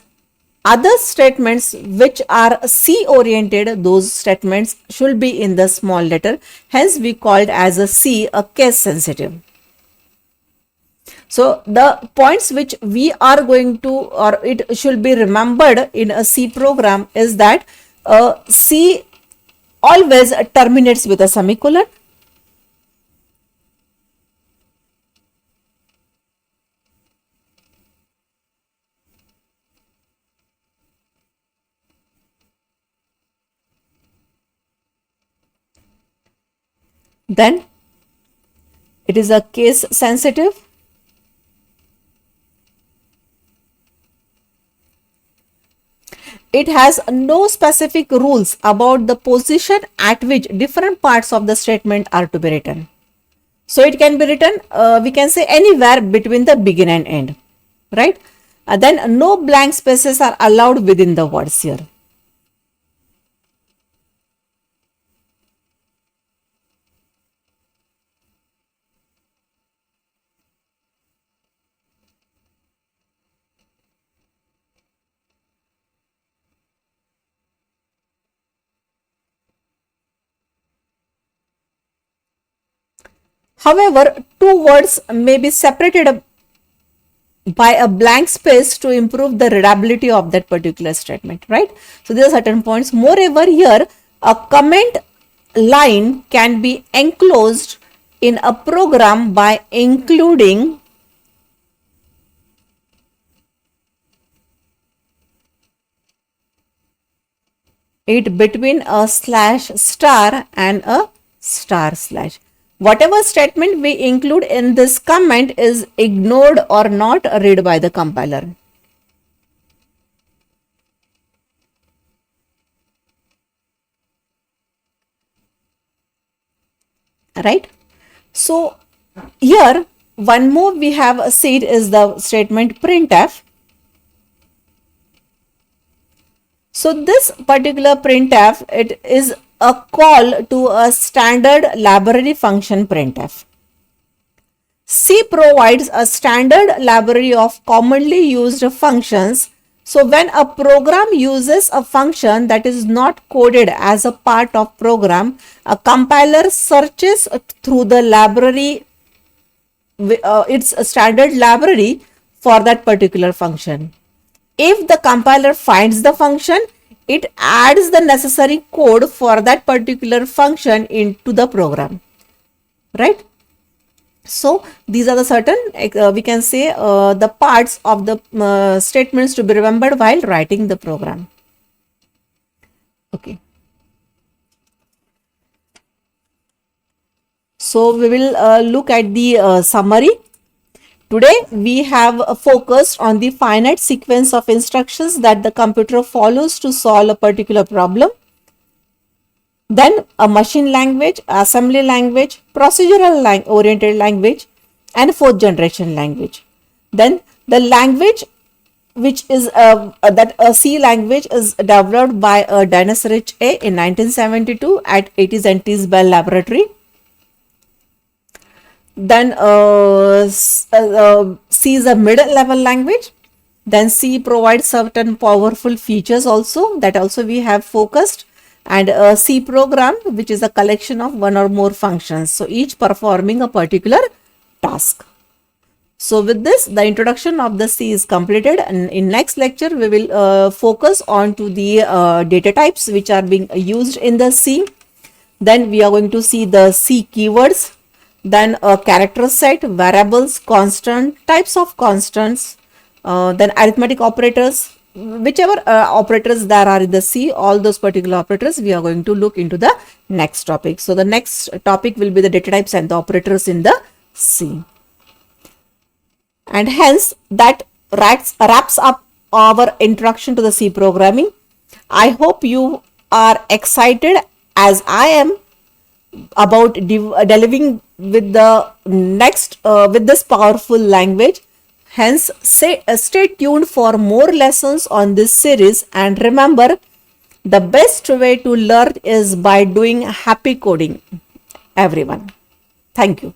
other statements which are C oriented, those statements should be in the small letter, hence we called as a C a case sensitive. So the points which we are going to, or it should be remembered in a C program is that C always terminates with a semicolon. Then it is a case sensitive. It has no specific rules about the position at which different parts of the statement are to be written. So it can be written, we can say anywhere between the begin and end, right? Then no blank spaces are allowed within the words here. However, two words may be separated by a blank space to improve the readability of that particular statement, right? So there are certain points. Moreover, here a comment line can be enclosed in a program by including it between a slash star and a star slash. Whatever statement we include in this comment is ignored or not read by the compiler. Right? So here one more we have said is the statement printf. So this particular printf, it is a call to a standard library function printf. C provides a standard library of commonly used functions. So when a program uses a function that is not coded as a part of program, a compiler searches through the library, its standard library for that particular function. If the compiler finds the function, it adds the necessary code for that particular function into the program, right? So these are the certain, we can say the parts of the statements to be remembered while writing the program. Okay. So we will look at the summary. Today we have focused on the finite sequence of instructions that the computer follows to solve a particular problem. Then a machine language, assembly language, procedural oriented language, and fourth generation language. Then the language which is that a C language is developed by Dennis Rich A in 1972 at AT&T's Bell Laboratory. Then C is a middle level language. Then C provides certain powerful features also, that also we have focused. And a C program, which is a collection of one or more functions, so each performing a particular task. So with this, the introduction of the C is completed, and in next lecture we will focus on to the data types which are being used in the C. Then we are going to see the C keywords, then a character set, variables, constant, types of constants, then arithmetic operators, whichever operators there are in the C, all those particular operators we are going to look into the next topic. So the next topic will be the data types and the operators in the C. And hence that wraps up our introduction to the C programming. I hope you are excited as I am about delving with the next with this powerful language. Hence stay tuned for more lessons on this series, and remember, the best way to learn is by doing happy coding, everyone. Thank you.